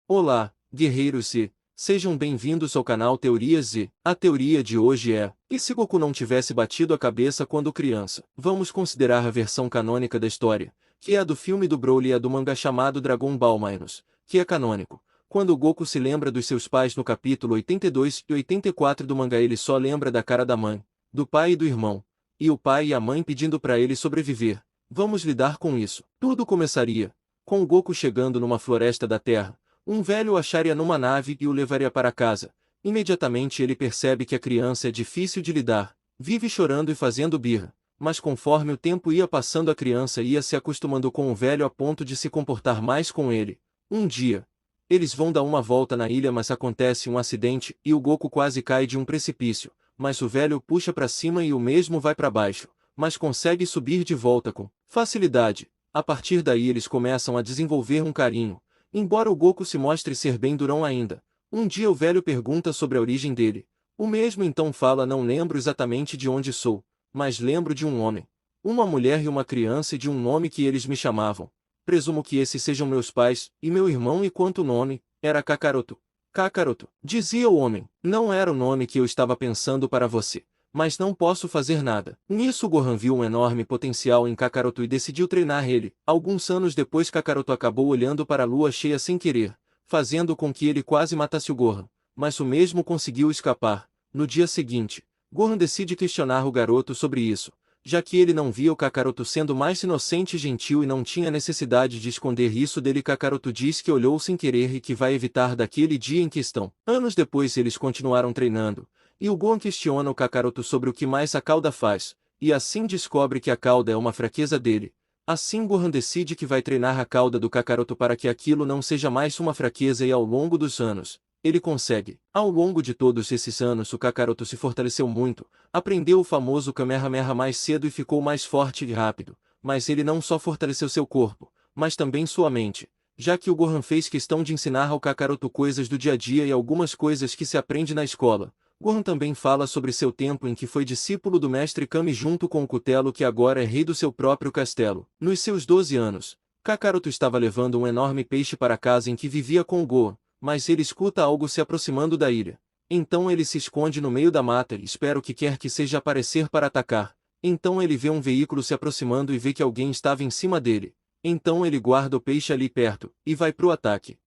Olá, guerreiros e sejam bem-vindos ao canal Teorias e a teoria de hoje é: e se Goku não tivesse batido a cabeça quando criança? Vamos considerar a versão canônica da história, que é a do filme do Broly e a do mangá chamado Dragon Ball Minus, que é canônico. Quando Goku se lembra dos seus pais no capítulo 82 e 84 do mangá, ele só lembra da cara da mãe, do pai e do irmão, e o pai e a mãe pedindo para ele sobreviver. Vamos lidar com isso. Tudo começaria com o Goku chegando numa floresta da Terra. Um velho o acharia numa nave e o levaria para casa. Imediatamente ele percebe que a criança é difícil de lidar, vive chorando e fazendo birra, mas conforme o tempo ia passando a criança ia se acostumando com o velho a ponto de se comportar mais com ele. Um dia, eles vão dar uma volta na ilha, mas acontece um acidente e o Goku quase cai de um precipício, mas o velho o puxa para cima e o mesmo vai para baixo, mas consegue subir de volta com facilidade. A partir daí eles começam a desenvolver um carinho. Embora o Goku se mostre ser bem durão ainda, um dia o velho pergunta sobre a origem dele. O mesmo então fala: não lembro exatamente de onde sou, mas lembro de um homem, uma mulher e uma criança e de um nome que eles me chamavam. Presumo que esses sejam meus pais, e meu irmão, e quanto nome, era Kakaroto. Kakaroto, dizia o homem, não era o nome que eu estava pensando para você. Mas não posso fazer nada. Nisso Gohan viu um enorme potencial em Kakaroto e decidiu treinar ele. Alguns anos depois Kakaroto acabou olhando para a lua cheia sem querer, fazendo com que ele quase matasse o Gohan. Mas o mesmo conseguiu escapar. No dia seguinte, Gohan decide questionar o garoto sobre isso, já que ele não via o Kakaroto sendo mais inocente e gentil e não tinha necessidade de esconder isso dele. Kakaroto diz que olhou sem querer e que vai evitar daquele dia em questão. Anos depois eles continuaram treinando. E o Gohan questiona o Kakaroto sobre o que mais a cauda faz, e assim descobre que a cauda é uma fraqueza dele. Assim Gohan decide que vai treinar a cauda do Kakaroto para que aquilo não seja mais uma fraqueza, e ao longo dos anos, ele consegue. Ao longo de todos esses anos o Kakaroto se fortaleceu muito, aprendeu o famoso Kamehameha mais cedo e ficou mais forte e rápido, mas ele não só fortaleceu seu corpo, mas também sua mente, já que o Gohan fez questão de ensinar ao Kakaroto coisas do dia a dia e algumas coisas que se aprende na escola. Gohan também fala sobre seu tempo em que foi discípulo do mestre Kami junto com o Cutelo, que agora é rei do seu próprio castelo. Nos seus 12 anos, Kakaroto estava levando um enorme peixe para casa em que vivia com o Gohan, mas ele escuta algo se aproximando da ilha. Então ele se esconde no meio da mata e espera o que quer que seja aparecer para atacar. Então ele vê um veículo se aproximando e vê que alguém estava em cima dele. Então ele guarda o peixe ali perto e vai pro ataque.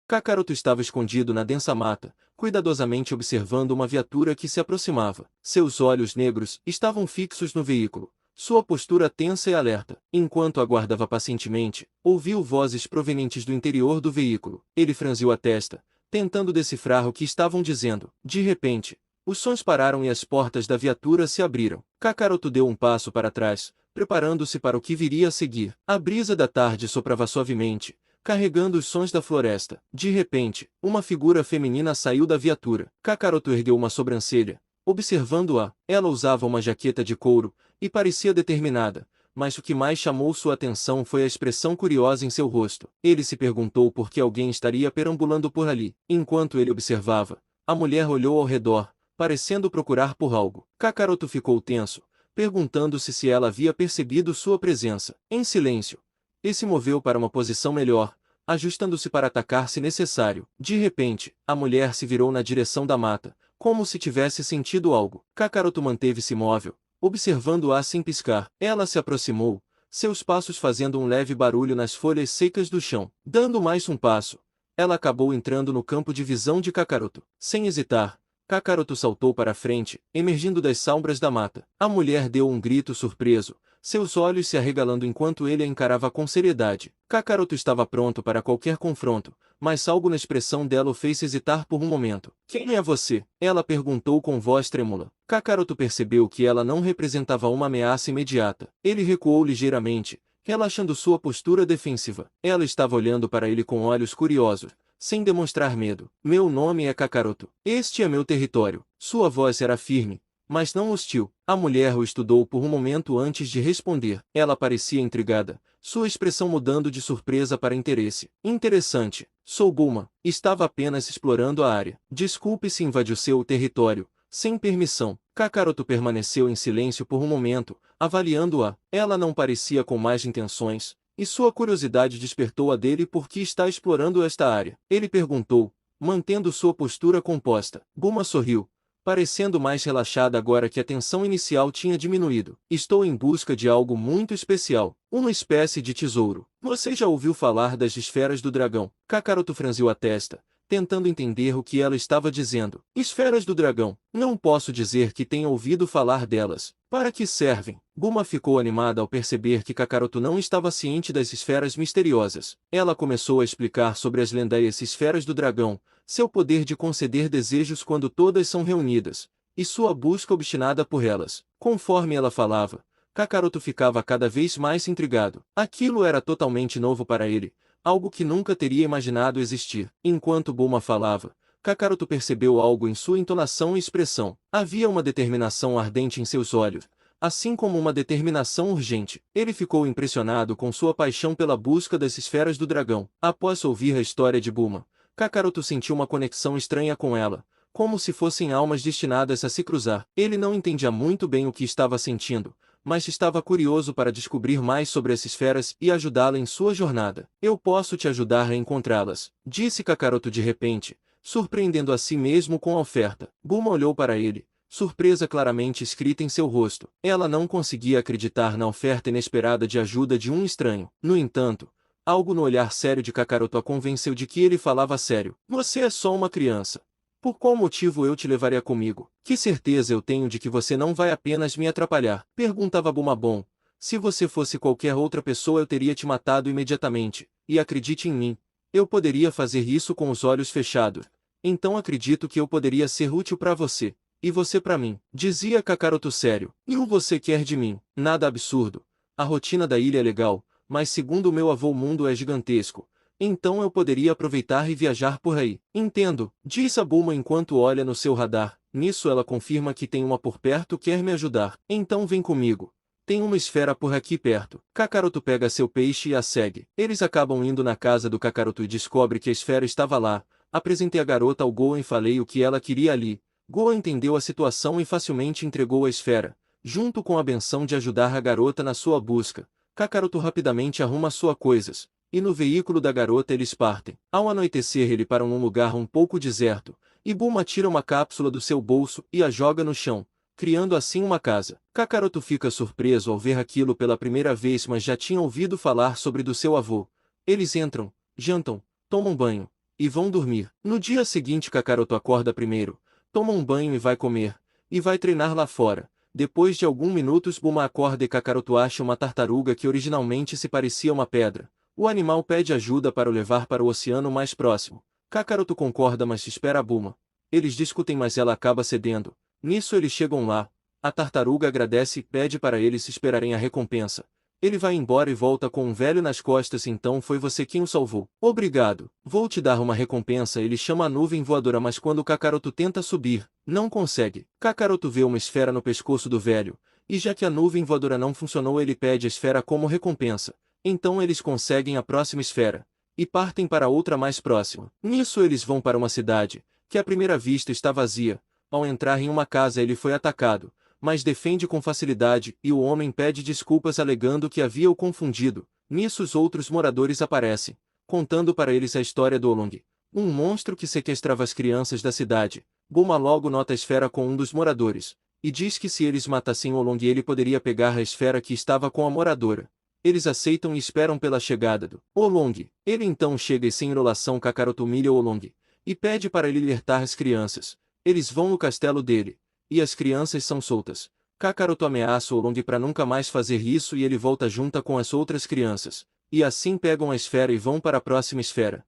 Kakaroto estava escondido na densa mata, cuidadosamente observando uma viatura que se aproximava. Seus olhos negros estavam fixos no veículo, sua postura tensa e alerta. Enquanto aguardava pacientemente, ouviu vozes provenientes do interior do veículo. Ele franziu a testa, tentando decifrar o que estavam dizendo. De repente, os sons pararam e as portas da viatura se abriram. Kakaroto deu um passo para trás, preparando-se para o que viria a seguir. A brisa da tarde soprava suavemente, carregando os sons da floresta. De repente, uma figura feminina saiu da viatura. Kakaroto ergueu uma sobrancelha, observando-a. Ela usava uma jaqueta de couro, e parecia determinada, mas o que mais chamou sua atenção foi a expressão curiosa em seu rosto. Ele se perguntou por que alguém estaria perambulando por ali. Enquanto ele observava, a mulher olhou ao redor, parecendo procurar por algo. Kakaroto ficou tenso, perguntando-se se ela havia percebido sua presença. Em silêncio, ele se moveu para uma posição melhor, ajustando-se para atacar se necessário. De repente, a mulher se virou na direção da mata, como se tivesse sentido algo. Kakaroto manteve-se imóvel, observando-a sem piscar. Ela se aproximou, seus passos fazendo um leve barulho nas folhas secas do chão. Dando mais um passo, ela acabou entrando no campo de visão de Kakaroto. Sem hesitar, Kakaroto saltou para a frente, emergindo das sombras da mata. A mulher deu um grito surpreso, seus olhos se arregalando enquanto ele a encarava com seriedade. Kakaroto estava pronto para qualquer confronto, mas algo na expressão dela o fez hesitar por um momento. "Quem é você?" ela perguntou com voz trêmula. Kakaroto percebeu que ela não representava uma ameaça imediata. Ele recuou ligeiramente, relaxando sua postura defensiva. Ela estava olhando para ele com olhos curiosos, sem demonstrar medo. "Meu nome é Kakaroto. Este é meu território." Sua voz era firme, mas não hostil. A mulher o estudou por um momento antes de responder. Ela parecia intrigada, sua expressão mudando de surpresa para interesse. "Interessante. Sou Bulma. Estava apenas explorando a área." "Desculpe se invadiu seu território sem permissão." Kakaroto permaneceu em silêncio por um momento, avaliando-a. Ela não parecia com más intenções, e sua curiosidade despertou a dele por que está explorando esta área. Ele perguntou, mantendo sua postura composta. Bulma sorriu, parecendo mais relaxada agora que a tensão inicial tinha diminuído. Estou em busca de algo muito especial, uma espécie de tesouro. Você já ouviu falar das esferas do dragão? Kakaroto franziu a testa, tentando entender o que ela estava dizendo. Esferas do dragão. Não posso dizer que tenha ouvido falar delas. Para que servem? Bulma ficou animada ao perceber que Kakaroto não estava ciente das esferas misteriosas. Ela começou a explicar sobre as lendárias esferas do dragão, seu poder de conceder desejos quando todas são reunidas, e sua busca obstinada por elas. Conforme ela falava, Kakaroto ficava cada vez mais intrigado. Aquilo era totalmente novo para ele, algo que nunca teria imaginado existir. Enquanto Bulma falava, Kakaroto percebeu algo em sua entonação e expressão. Havia uma determinação ardente em seus olhos, assim como uma determinação urgente. Ele ficou impressionado com sua paixão pela busca das esferas do dragão. Após ouvir a história de Bulma, Kakaroto sentiu uma conexão estranha com ela, como se fossem almas destinadas a se cruzar. Ele não entendia muito bem o que estava sentindo, mas estava curioso para descobrir mais sobre as esferas e ajudá-la em sua jornada. Eu posso te ajudar a encontrá-las, disse Kakaroto de repente, surpreendendo a si mesmo com a oferta. Bulma olhou para ele, surpresa claramente escrita em seu rosto. Ela não conseguia acreditar na oferta inesperada de ajuda de um estranho. No entanto, algo no olhar sério de Kakaroto a convenceu de que ele falava sério. Você é só uma criança. Por qual motivo eu te levaria comigo? Que certeza eu tenho de que você não vai apenas me atrapalhar? Perguntava Bulma. Bom, se você fosse qualquer outra pessoa eu teria te matado imediatamente. E acredite em mim, eu poderia fazer isso com os olhos fechados. Então acredito que eu poderia ser útil para você. E você para mim, dizia Kakaroto sério. E o você quer de mim? Nada absurdo. A rotina da ilha é legal, mas segundo o meu avô o mundo é gigantesco. Então eu poderia aproveitar e viajar por aí. Entendo, disse a Bulma enquanto olha no seu radar. Nisso ela confirma que tem uma por perto quer me ajudar. Então vem comigo. Tem uma esfera por aqui perto. Kakaroto pega seu peixe e a segue. Eles acabam indo na casa do Kakaroto e descobre que a esfera estava lá. Apresentei a garota ao Gohan e falei o que ela queria ali. Gohan entendeu a situação e facilmente entregou a esfera, junto com a benção de ajudar a garota na sua busca. Kakaroto rapidamente arruma suas coisas, e no veículo da garota eles partem. Ao anoitecer ele para num lugar um pouco deserto, e Bulma tira uma cápsula do seu bolso e a joga no chão, criando assim uma casa. Kakaroto fica surpreso ao ver aquilo pela primeira vez, mas já tinha ouvido falar sobre do seu avô. Eles entram, jantam, tomam banho, e vão dormir. No dia seguinte Kakaroto acorda primeiro, toma um banho e vai comer, e vai treinar lá fora. Depois de alguns minutos Bulma acorda e Kakaroto acha uma tartaruga que originalmente se parecia uma pedra. O animal pede ajuda para o levar para o oceano mais próximo. Kakaroto concorda mas espera a Bulma. Eles discutem mas ela acaba cedendo. Nisso eles chegam lá. A tartaruga agradece e pede para eles esperarem a recompensa. Ele vai embora e volta com um velho nas costas. Então foi você quem o salvou. Obrigado. Vou te dar uma recompensa. Ele chama a nuvem voadora mas quando Kakaroto tenta subir, não consegue. Kakaroto vê uma esfera no pescoço do velho, e já que a nuvem voadora não funcionou ele pede a esfera como recompensa. Então eles conseguem a próxima esfera, e partem para outra mais próxima. Nisso eles vão para uma cidade, que à primeira vista está vazia. Ao entrar em uma casa ele foi atacado, mas defende com facilidade e o homem pede desculpas alegando que havia o confundido. Nisso os outros moradores aparecem, contando para eles a história do Olong, um monstro que sequestrava as crianças da cidade. Bulma logo nota a esfera com um dos moradores, e diz que se eles matassem Olong ele poderia pegar a esfera que estava com a moradora. Eles aceitam e esperam pela chegada do Olong. Ele então chega e sem enrolação Kakaroto humilha o Olong, e pede para ele libertar as crianças. Eles vão no castelo dele, e as crianças são soltas. Kakaroto ameaça o Olong para nunca mais fazer isso e ele volta junto com as outras crianças, e assim pegam a esfera e vão para a próxima esfera.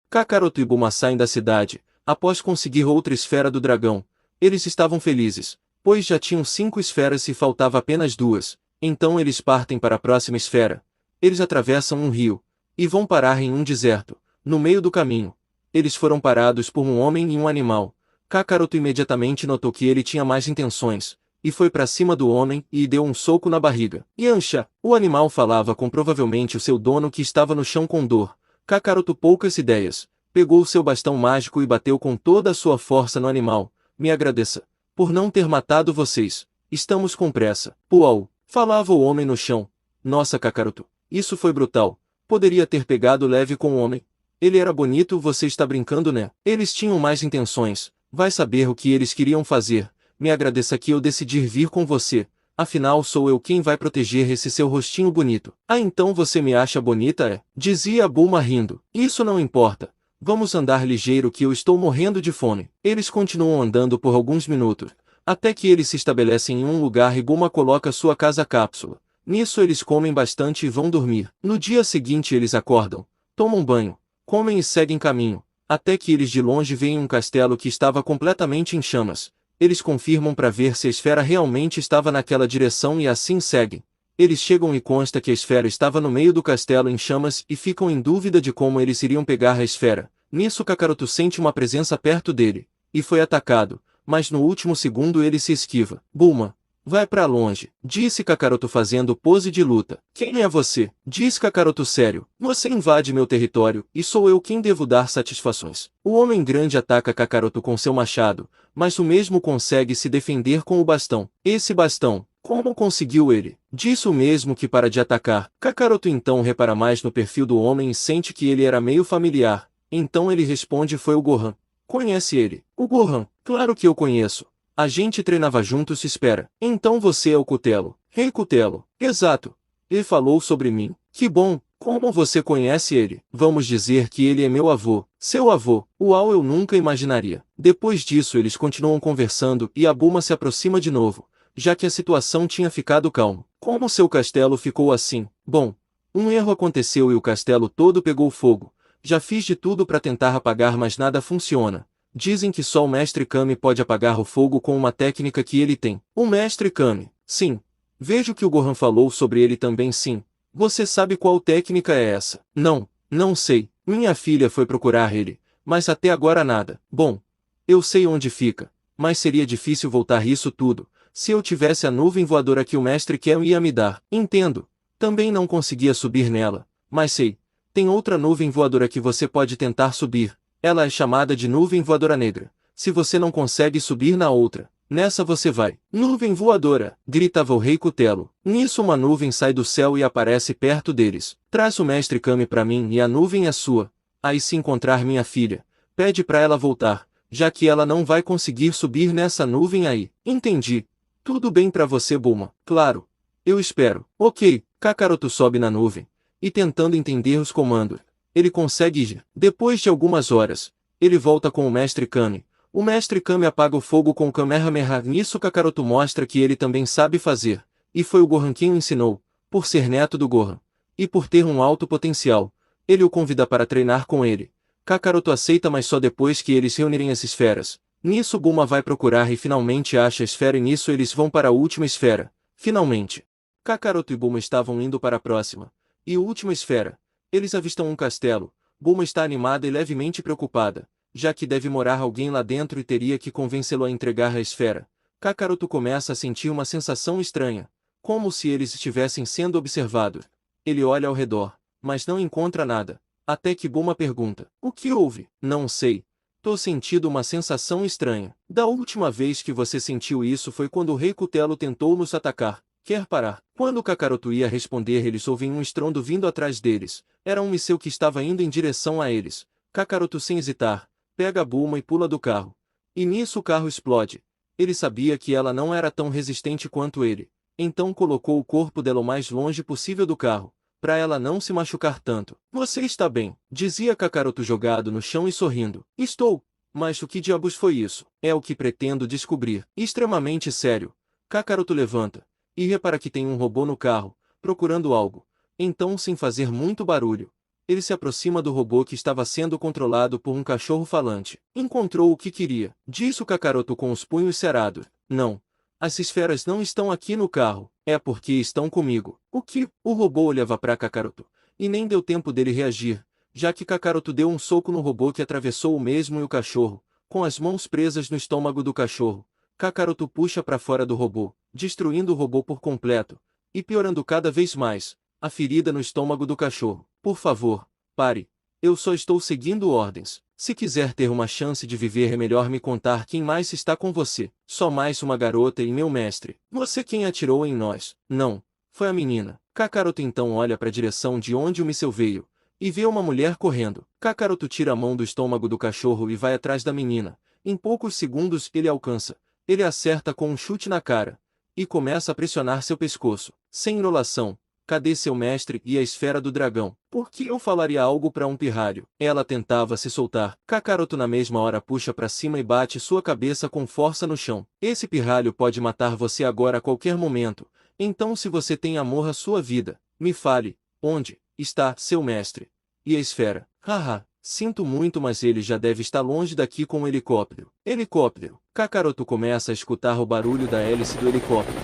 Kakaroto e Bulma saem da cidade, após conseguir outra esfera do dragão. Eles estavam felizes, pois já tinham 5 esferas e faltava apenas 2. Então eles partem para a próxima esfera. Eles atravessam um rio, e vão parar em um deserto. No meio do caminho, eles foram parados por um homem e um animal. Kakaroto imediatamente notou que ele tinha mais intenções, e foi para cima do homem e deu um soco na barriga. Yancha! O animal falava com provavelmente o seu dono que estava no chão com dor. Kakaroto poucas ideias. Pegou seu bastão mágico e bateu com toda a sua força no animal. Me agradeça, por não ter matado vocês. Estamos com pressa. Uau! Falava o homem no chão. Nossa Kakaroto, Isso foi brutal. Poderia ter pegado leve com o homem. Ele era bonito, você está brincando, né? Eles tinham mais intenções. Vai saber o que eles queriam fazer. Me agradeça que eu decidi vir com você. Afinal sou eu quem vai proteger esse seu rostinho bonito. Ah, então você me acha bonita, é? Dizia Bulma rindo. Isso não importa. Vamos andar ligeiro que eu estou morrendo de fome. Eles continuam andando por alguns minutos, até que eles se estabelecem em um lugar e Bulma coloca sua casa-cápsula. Nisso eles comem bastante e vão dormir. No dia seguinte eles acordam, tomam banho, comem e seguem caminho, até que eles de longe veem um castelo que estava completamente em chamas. Eles confirmam para ver se a esfera realmente estava naquela direção e assim seguem. Eles chegam e consta que a esfera estava no meio do castelo em chamas e ficam em dúvida de como eles iriam pegar a esfera. Nisso Kakaroto sente uma presença perto dele, e foi atacado, mas no último segundo ele se esquiva. Bulma, vai pra longe, disse Kakaroto fazendo pose de luta. Quem é você? Disse Kakaroto sério. Você invade meu território, e sou eu quem devo dar satisfações. O homem grande ataca Kakaroto com seu machado, mas o mesmo consegue se defender com o bastão. Esse bastão, como conseguiu ele? Disse o mesmo que para de atacar. Kakaroto então repara mais no perfil do homem e sente que ele era meio familiar. Então ele responde: foi o Gohan. Conhece ele? O Gohan? Claro que eu conheço. A gente treinava juntos, espera. Então você é o Cutelo. Rei Cutelo. Exato. Ele falou sobre mim. Que bom. Como você conhece ele? Vamos dizer que ele é meu avô. Seu avô. Uau, eu nunca imaginaria. Depois disso eles continuam conversando e a Bulma se aproxima de novo, já que a situação tinha ficado calma. Como seu castelo ficou assim? Bom, um erro aconteceu e o castelo todo pegou fogo. Já fiz de tudo para tentar apagar, mas nada funciona. Dizem que só o Mestre Kami pode apagar o fogo com uma técnica que ele tem. O Mestre Kami? Sim. Vejo que o Gohan falou sobre ele também, sim. Você sabe qual técnica é essa? Não, não sei. Minha filha foi procurar ele, mas até agora nada. Bom, eu sei onde fica, mas seria difícil voltar isso tudo, se eu tivesse a nuvem voadora que o Mestre Kami ia me dar. Entendo. Também não conseguia subir nela, mas sei. Tem outra nuvem voadora que você pode tentar subir. Ela é chamada de nuvem voadora negra. Se você não consegue subir na outra, nessa você vai. Nuvem voadora! Gritava o Rei Cutelo. Nisso uma nuvem sai do céu e aparece perto deles. Traz o Mestre Kami para mim e a nuvem é sua. Aí se encontrar minha filha, pede para ela voltar, já que ela não vai conseguir subir nessa nuvem aí. Entendi. Tudo bem para você, Bulma? Claro. Eu espero. Ok. Kakaroto sobe na nuvem e tentando entender os comandos, ele consegue ir. Depois de algumas horas, ele volta com o Mestre Kami. O Mestre Kami apaga o fogo com o Kamehameha. Nisso Kakaroto mostra que ele também sabe fazer. E foi o Gohan quem o ensinou, por ser neto do Gohan. E por ter um alto potencial, ele o convida para treinar com ele. Kakaroto aceita, mas só depois que eles reunirem as esferas. Nisso Bulma vai procurar e finalmente acha a esfera e nisso eles vão para a última esfera. Finalmente. Kakaroto e Bulma estavam indo para a próxima e última esfera. Eles avistam um castelo. Bulma está animada e levemente preocupada, já que deve morar alguém lá dentro e teria que convencê-lo a entregar a esfera. Kakaroto começa a sentir uma sensação estranha, como se eles estivessem sendo observados. Ele olha ao redor, mas não encontra nada, até que Bulma pergunta: o que houve? Não sei. Tô sentindo uma sensação estranha. Da última vez que você sentiu isso foi quando o Rei Cutelo tentou nos atacar. Quer parar? Quando Kakaroto ia responder, eles ouvem um estrondo vindo atrás deles. Era um míssil que estava indo em direção a eles. Kakaroto, sem hesitar, pega a Bulma e pula do carro. E nisso o carro explode. Ele sabia que ela não era tão resistente quanto ele. Então colocou o corpo dela o mais longe possível do carro, para ela não se machucar tanto. Você está bem? Dizia Kakaroto jogado no chão e sorrindo. Estou. Mas o que diabos foi isso? É o que pretendo descobrir. Extremamente sério. Kakaroto levanta e repara que tem um robô no carro, procurando algo. Então, sem fazer muito barulho, ele se aproxima do robô que estava sendo controlado por um cachorro falante. Encontrou o que queria, disse o Kakaroto com os punhos cerrados. Não. As esferas não estão aqui no carro, é porque estão comigo. O que? O robô olhava para Kakaroto, e nem deu tempo dele reagir, já que Kakaroto deu um soco no robô que atravessou o mesmo e o cachorro, com as mãos presas no estômago do cachorro. Kakaroto puxa para fora do robô, destruindo o robô por completo, e piorando cada vez mais a ferida no estômago do cachorro. Por favor, pare. Eu só estou seguindo ordens. Se quiser ter uma chance de viver é melhor me contar quem mais está com você. Só mais uma garota e meu mestre. Você quem atirou em nós? Não. Foi a menina. Kakaroto então olha para a direção de onde o míssil veio, e vê uma mulher correndo. Kakaroto tira a mão do estômago do cachorro e vai atrás da menina. Em poucos segundos ele alcança. Ele acerta com um chute na cara, e começa a pressionar seu pescoço. Sem enrolação. Cadê seu mestre e a esfera do dragão? Por que eu falaria algo para um pirralho? Ela tentava se soltar. Kakaroto na mesma hora puxa para cima e bate sua cabeça com força no chão. Esse pirralho pode matar você agora a qualquer momento. Então se você tem amor à sua vida, me fale, onde está seu mestre? E a esfera? Haha, sinto muito, mas ele já deve estar longe daqui com o helicóptero. Helicóptero. Kakaroto começa a escutar o barulho da hélice do helicóptero.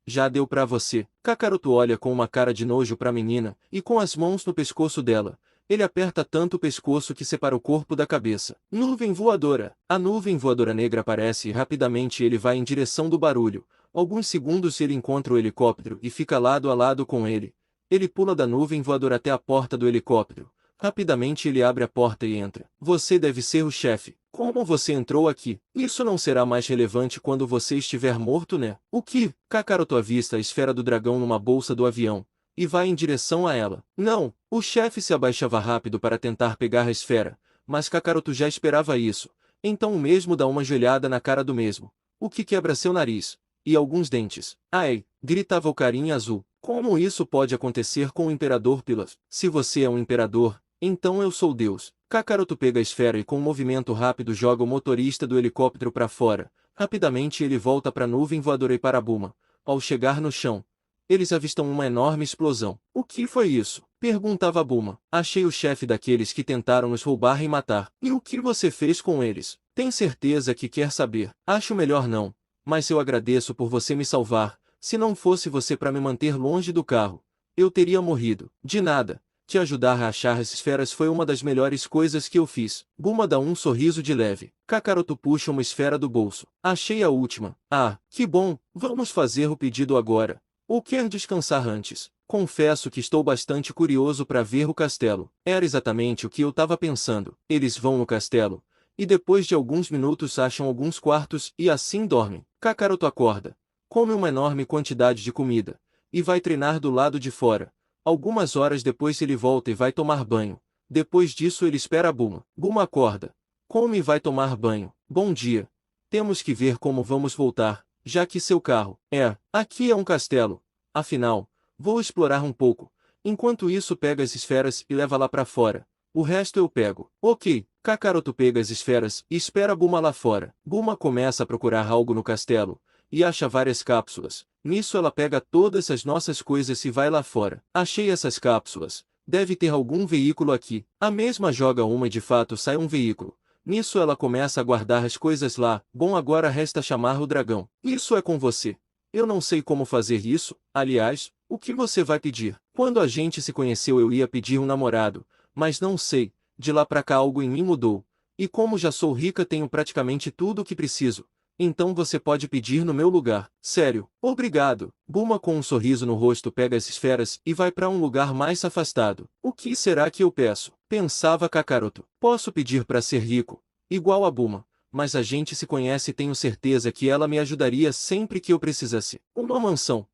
Já deu pra você. Kakaroto olha com uma cara de nojo pra menina, e com as mãos no pescoço dela, ele aperta tanto o pescoço que separa o corpo da cabeça. Nuvem voadora. A nuvem voadora negra aparece e rapidamente ele vai em direção do barulho. Alguns segundos ele encontra o helicóptero e fica lado a lado com ele. Ele pula da nuvem voadora até a porta do helicóptero. Rapidamente ele abre a porta e entra. Você deve ser o chefe. Como você entrou aqui? Isso não será mais relevante quando você estiver morto, né? O que? Kakaroto avista a esfera do dragão numa bolsa do avião, e vai em direção a ela. Não! O chefe se abaixava rápido para tentar pegar a esfera, mas Kakaroto já esperava isso. Então o mesmo dá uma joelhada na cara do mesmo, o que quebra seu nariz, e alguns dentes. Ai! Gritava o carinha azul. Como isso pode acontecer com o Imperador Pilas? Se você é um imperador, então eu sou Deus. Kakaroto pega a esfera e com um movimento rápido joga o motorista do helicóptero para fora. Rapidamente ele volta para a nuvem voadora e para Bulma. Ao chegar no chão, eles avistam uma enorme explosão. O que foi isso? Perguntava Bulma. Achei o chefe daqueles que tentaram nos roubar e matar. E o que você fez com eles? Tem certeza que quer saber? Acho melhor não. Mas eu agradeço por você me salvar. Se não fosse você para me manter longe do carro, eu teria morrido. De nada. Te ajudar a achar as esferas foi uma das melhores coisas que eu fiz. Bulma dá um sorriso de leve. Kakaroto puxa uma esfera do bolso. Achei a última. Ah, que bom. Vamos fazer o pedido agora. Ou quer descansar antes? Confesso que estou bastante curioso para ver o castelo. Era exatamente o que eu estava pensando. Eles vão no castelo, e depois de alguns minutos acham alguns quartos e assim dormem. Kakaroto acorda, come uma enorme quantidade de comida, e vai treinar do lado de fora. Algumas horas depois ele volta e vai tomar banho. Depois disso ele espera a Bulma. Bulma acorda, come e vai tomar banho. Bom dia. Temos que ver como vamos voltar, já que seu carro aqui é um castelo. Afinal, vou explorar um pouco. Enquanto isso pega as esferas e leva lá pra fora. O resto eu pego. Ok. Kakaroto pega as esferas e espera Bulma lá fora. Bulma começa a procurar algo no castelo, e acha várias cápsulas. Nisso ela pega todas as nossas coisas e vai lá fora. Achei essas cápsulas. Deve ter algum veículo aqui. A mesma joga uma e de fato sai um veículo. Nisso ela começa a guardar as coisas lá. Bom, agora resta chamar o dragão. Isso é com você. Eu não sei como fazer isso. Aliás, o que você vai pedir? Quando a gente se conheceu eu ia pedir um namorado, mas não sei. De lá pra cá algo em mim mudou. E como já sou rica tenho praticamente tudo o que preciso. Então você pode pedir no meu lugar. Sério. Obrigado. Bulma com um sorriso no rosto pega as esferas e vai para um lugar mais afastado. O que será que eu peço? Pensava Kakaroto. Posso pedir para ser rico, igual a Bulma, mas a gente se conhece e tenho certeza que ela me ajudaria sempre que eu precisasse. Uma mansão.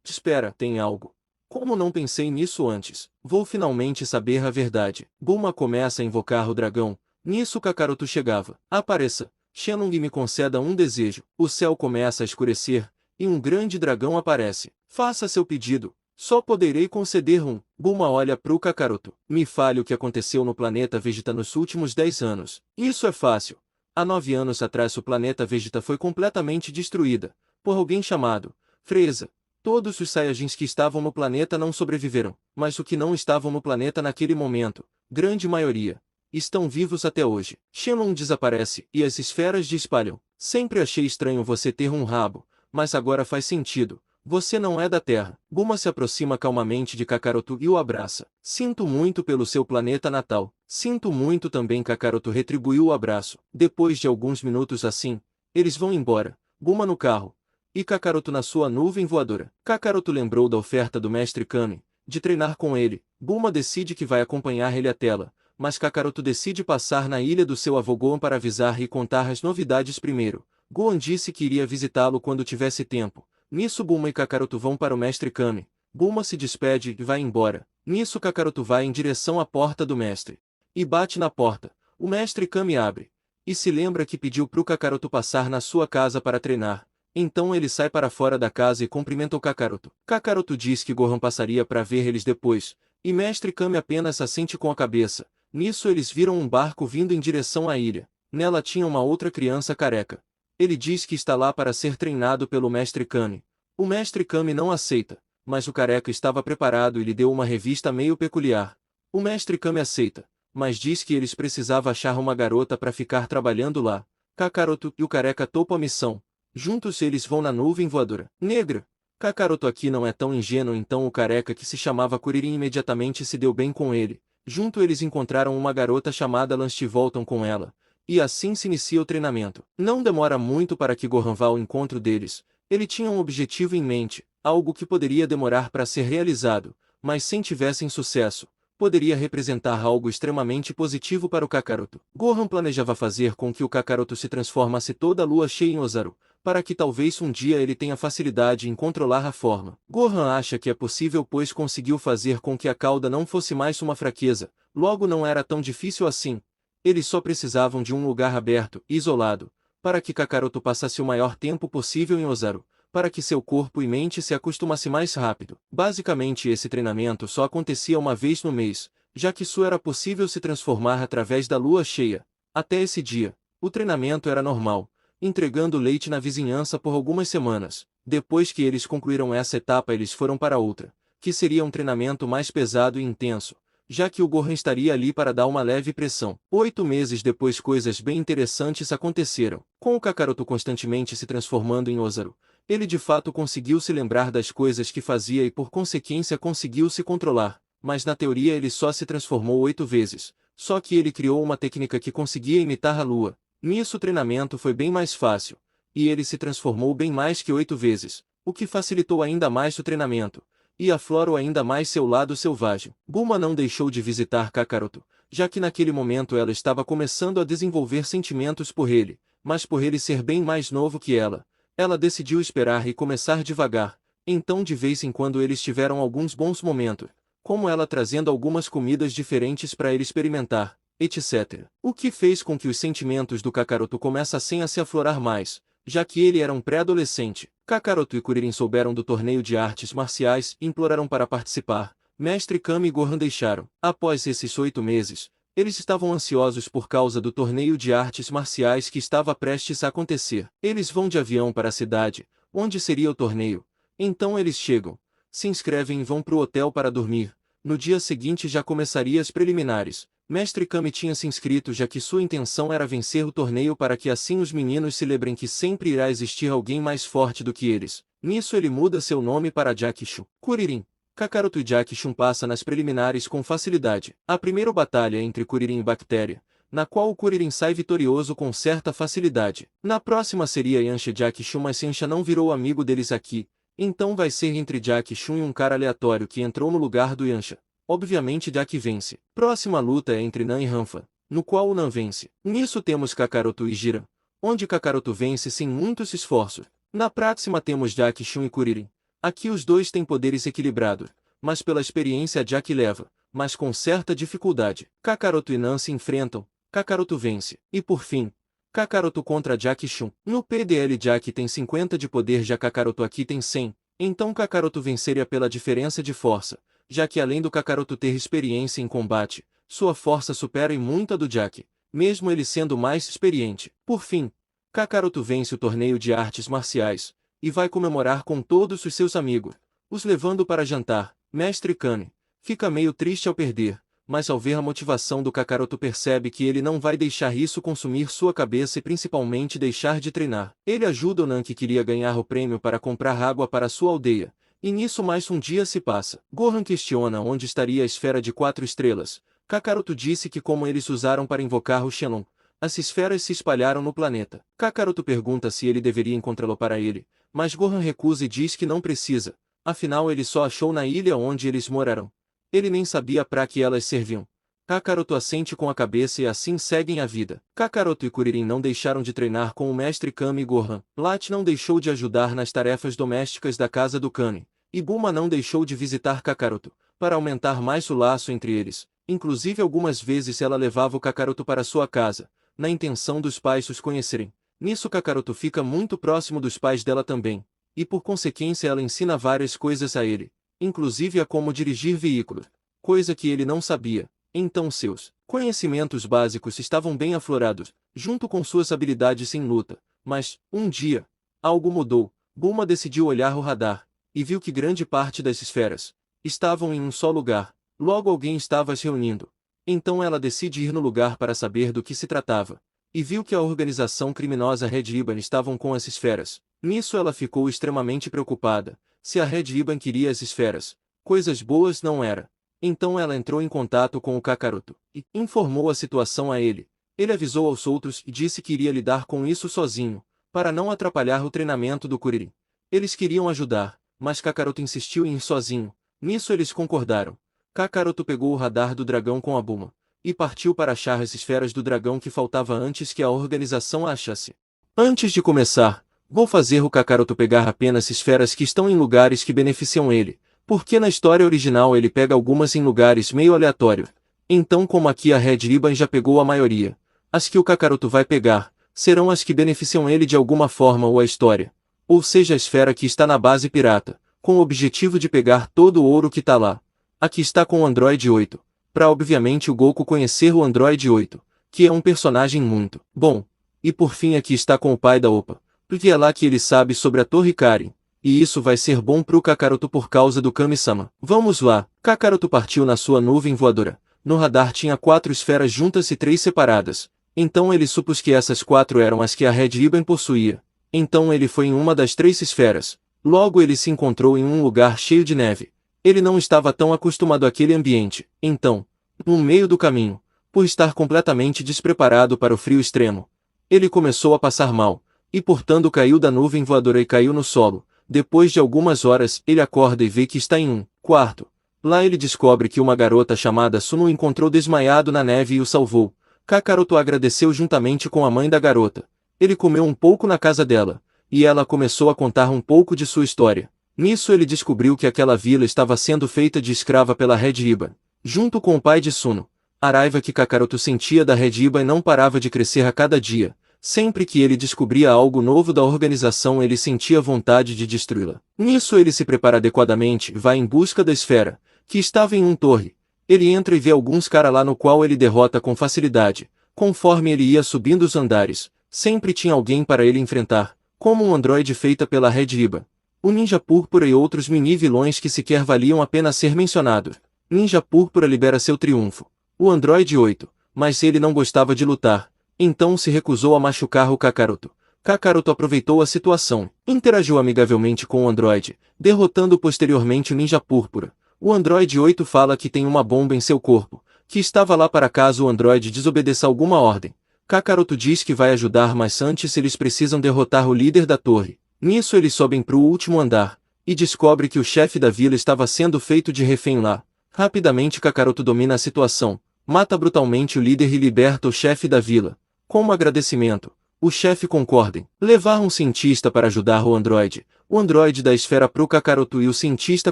Espera, tem algo. Como não pensei nisso antes? Vou finalmente saber a verdade. Bulma começa a invocar o dragão. Nisso Kakaroto chegava. Apareça. Shenlong me conceda um desejo. O céu começa a escurecer, e um grande dragão aparece. Faça seu pedido. Só poderei conceder um. Bulma olha pro Kakaroto. Me fale o que aconteceu no planeta Vegeta nos últimos 10 anos. Isso é fácil. Há 9 anos atrás o planeta Vegeta foi completamente destruída, por alguém chamado Frieza. Todos os Saiyajins que estavam no planeta não sobreviveram, mas os que não estavam no planeta naquele momento, grande maioria, estão vivos até hoje. Shenlong desaparece e as esferas espalham. Sempre achei estranho você ter um rabo, mas agora faz sentido. Você não é da Terra. Bulma se aproxima calmamente de Kakaroto e o abraça. Sinto muito pelo seu planeta natal. Sinto muito também. Kakaroto retribuiu o abraço. Depois de alguns minutos assim, eles vão embora. Bulma no carro, e Kakaroto na sua nuvem voadora. Kakaroto lembrou da oferta do Mestre Kami, de treinar com ele. Bulma decide que vai acompanhar ele até lá, mas Kakaroto decide passar na ilha do seu avô Gohan para avisar e contar as novidades primeiro. Gohan disse que iria visitá-lo quando tivesse tempo. Nisso Bulma e Kakaroto vão para o Mestre Kami, Bulma se despede e vai embora. Nisso Kakaroto vai em direção à porta do mestre. E bate na porta. O mestre Kami abre. E se lembra que pediu pro Kakaroto passar na sua casa para treinar. Então ele sai para fora da casa e cumprimenta o Kakaroto. Kakaroto diz que Gohan passaria para ver eles depois. E mestre Kami apenas assente com a cabeça. Nisso eles viram um barco vindo em direção à ilha. Nela tinha uma outra criança careca. Ele diz que está lá para ser treinado pelo mestre Kami. O mestre Kami não aceita, mas o careca estava preparado e lhe deu uma revista meio peculiar. O mestre Kami aceita, mas diz que eles precisavam achar uma garota para ficar trabalhando lá. Kakaroto e o careca topam a missão. Juntos eles vão na nuvem voadora negra. Kakaroto aqui não é tão ingênuo, então o careca que se chamava Kuririn imediatamente se deu bem com ele. Junto eles encontraram uma garota chamada Lance e voltam com ela. E assim se inicia o treinamento. Não demora muito para que Gohan vá ao encontro deles. Ele tinha um objetivo em mente, algo que poderia demorar para ser realizado, mas se tivessem sucesso, poderia representar algo extremamente positivo para o Kakaroto. Gohan planejava fazer com que o Kakaroto se transformasse toda a lua cheia em Ozaru, para que talvez um dia ele tenha facilidade em controlar a forma. Gohan acha que é possível pois conseguiu fazer com que a cauda não fosse mais uma fraqueza, logo não era tão difícil assim. Eles só precisavam de um lugar aberto e isolado, para que Kakaroto passasse o maior tempo possível em Ozaru, para que seu corpo e mente se acostumassem mais rápido. Basicamente esse treinamento só acontecia uma vez no mês, já que isso era possível se transformar através da lua cheia. Até esse dia, o treinamento era normal, entregando leite na vizinhança por algumas semanas. Depois que eles concluíram essa etapa eles foram para outra, que seria um treinamento mais pesado e intenso, já que o Gohan estaria ali para dar uma leve pressão. 8 meses depois coisas bem interessantes aconteceram. Com o Kakaroto constantemente se transformando em Ozaru, ele de fato conseguiu se lembrar das coisas que fazia e por consequência conseguiu se controlar, mas na teoria ele só se transformou 8 vezes, só que ele criou uma técnica que conseguia imitar a lua. Nisso o treinamento foi bem mais fácil, e ele se transformou bem mais que 8 vezes, o que facilitou ainda mais o treinamento e aflorou ainda mais seu lado selvagem. Bulma não deixou de visitar Kakaroto, já que naquele momento ela estava começando a desenvolver sentimentos por ele, mas por ele ser bem mais novo que ela decidiu esperar e começar devagar. Então de vez em quando eles tiveram alguns bons momentos, como ela trazendo algumas comidas diferentes para ele experimentar, etc. O que fez com que os sentimentos do Kakaroto começassem a se aflorar mais, já que ele era um pré-adolescente. Kakaroto e Kuririn souberam do torneio de artes marciais e imploraram para participar. Mestre Kami e Gohan deixaram. Após esses 8 meses, eles estavam ansiosos por causa do torneio de artes marciais que estava prestes a acontecer. Eles vão de avião para a cidade, onde seria o torneio. Então eles chegam, se inscrevem e vão para o hotel para dormir. No dia seguinte já começaria as preliminares. Mestre Kami tinha se inscrito já que sua intenção era vencer o torneio para que assim os meninos se lembrem que sempre irá existir alguém mais forte do que eles. Nisso ele muda seu nome para Jackshun. Kuririn. Kakaroto e Jackshun passa nas preliminares com facilidade. A primeira batalha é entre Kuririn e Bactéria, na qual o Kuririn sai vitorioso com certa facilidade. Na próxima seria Yancha e Jackshun, mas Yancha não virou amigo deles aqui, então vai ser entre Jackshun e um cara aleatório que entrou no lugar do Yancha. Obviamente Jack vence. Próxima luta é entre Nan e Ranfa, no qual o Nan vence. Nisso temos Kakaroto e Jiran, onde Kakaroto vence sem muitos esforços. Na próxima temos Jackshun e Kuririn. Aqui os dois têm poderes equilibrados, mas pela experiência Jack leva, mas com certa dificuldade. Kakaroto e Nan se enfrentam, Kakaroto vence. E por fim, Kakaroto contra Jackshun. No PDL Jack tem 50 de poder, já Kakaroto aqui tem 100, então Kakaroto venceria pela diferença de força, já que além do Kakaroto ter experiência em combate, sua força supera em muito a do Jack, mesmo ele sendo mais experiente. Por fim, Kakaroto vence o torneio de artes marciais, e vai comemorar com todos os seus amigos, os levando para jantar. Mestre Kami fica meio triste ao perder, mas ao ver a motivação do Kakaroto percebe que ele não vai deixar isso consumir sua cabeça e principalmente deixar de treinar. Ele ajuda o Nan que queria ganhar o prêmio para comprar água para sua aldeia. E nisso mais um dia se passa. Gohan questiona onde estaria a esfera de 4 estrelas. Kakaroto disse que como eles usaram para invocar o Shenlong, as esferas se espalharam no planeta. Kakaroto pergunta se ele deveria encontrá-lo para ele, mas Gohan recusa e diz que não precisa, afinal ele só achou na ilha onde eles moraram. Ele nem sabia para que elas serviam. Kakaroto assente com a cabeça e assim seguem a vida. Kakaroto e Kuririn não deixaram de treinar com o mestre Kami e Gohan. Lat não deixou de ajudar nas tarefas domésticas da casa do Kami, E Bulma não deixou de visitar Kakaroto, para aumentar mais o laço entre eles. Inclusive algumas vezes ela levava o Kakaroto para sua casa, na intenção dos pais os conhecerem. Nisso Kakaroto fica muito próximo dos pais dela também, e por consequência ela ensina várias coisas a ele, inclusive a como dirigir veículos, coisa que ele não sabia. Então seus conhecimentos básicos estavam bem aflorados, junto com suas habilidades em luta. Mas, um dia, algo mudou. Bulma decidiu olhar o radar, e viu que grande parte das esferas estavam em um só lugar. Logo alguém estava as reunindo. Então ela decide ir no lugar para saber do que se tratava. E viu que a organização criminosa Red Ribbon estavam com as esferas. Nisso ela ficou extremamente preocupada. Se a Red Ribbon queria as esferas, coisas boas não era. Então ela entrou em contato com o Kakaroto, e informou a situação a ele. Ele avisou aos outros e disse que iria lidar com isso sozinho, para não atrapalhar o treinamento do Kuririn. Eles queriam ajudar, mas Kakaroto insistiu em ir sozinho. Nisso eles concordaram. Kakaroto pegou o radar do dragão com a Bulma, e partiu para achar as esferas do dragão que faltava antes que a organização a achasse. Antes de começar, vou fazer o Kakaroto pegar apenas esferas que estão em lugares que beneficiam ele, porque na história original ele pega algumas em lugares meio aleatórios. Então como aqui a Red Ribbon já pegou a maioria, as que o Kakaroto vai pegar, serão as que beneficiam ele de alguma forma ou a história. Ou seja a esfera que está na base pirata, com o objetivo de pegar todo o ouro que tá lá. Aqui está com o Android 8, para obviamente o Goku conhecer o Android 8, que é um personagem muito bom. E por fim aqui está com o pai da Oppa, porque é lá que ele sabe sobre a Torre Karin. E isso vai ser bom pro Kakaroto por causa do Kami-sama. Vamos lá, Kakaroto partiu na sua nuvem voadora. No radar tinha 4 esferas juntas e 3 separadas. Então ele supôs que essas 4 eram as que a Red Ribbon possuía. Então ele foi em uma das 3 esferas. Logo ele se encontrou em um lugar cheio de neve. Ele não estava tão acostumado àquele ambiente. Então, no meio do caminho, por estar completamente despreparado para o frio extremo, ele começou a passar mal, e portanto caiu da nuvem voadora e caiu no solo. Depois de algumas horas, ele acorda e vê que está em um quarto. Lá ele descobre que uma garota chamada Suno o encontrou desmaiado na neve e o salvou. Kakaroto agradeceu juntamente com a mãe da garota. Ele comeu um pouco na casa dela, e ela começou a contar um pouco de sua história. Nisso ele descobriu que aquela vila estava sendo feita de escrava pela Red Ribbon, junto com o pai de Suno. A raiva que Kakaroto sentia da Red Ribbon não parava de crescer a cada dia. Sempre que ele descobria algo novo da organização ele sentia vontade de destruí-la. Nisso ele se prepara adequadamente e vai em busca da esfera, que estava em uma torre. Ele entra e vê alguns caras lá no qual ele derrota com facilidade. Conforme ele ia subindo os andares, sempre tinha alguém para ele enfrentar, como um androide feita pela Red Ribbon, o Ninja Púrpura e outros mini-vilões que sequer valiam a pena ser mencionados. Ninja Púrpura libera seu triunfo, o Android 8, mas ele não gostava de lutar, então se recusou a machucar o Kakaroto. Kakaroto aproveitou a situação, interagiu amigavelmente com o Android, derrotando posteriormente o Ninja Púrpura. O Android 8 fala que tem uma bomba em seu corpo, que estava lá para caso o Android desobedeça alguma ordem. Kakaroto diz que vai ajudar mas antes eles precisam derrotar o líder da torre. Nisso eles sobem para o último andar, e descobre que o chefe da vila estava sendo feito de refém lá. Rapidamente Kakaroto domina a situação, mata brutalmente o líder e liberta o chefe da vila. Como agradecimento, o chefe concorda em levar um cientista para ajudar o Android. O Android dá a esfera pro Kakaroto e o cientista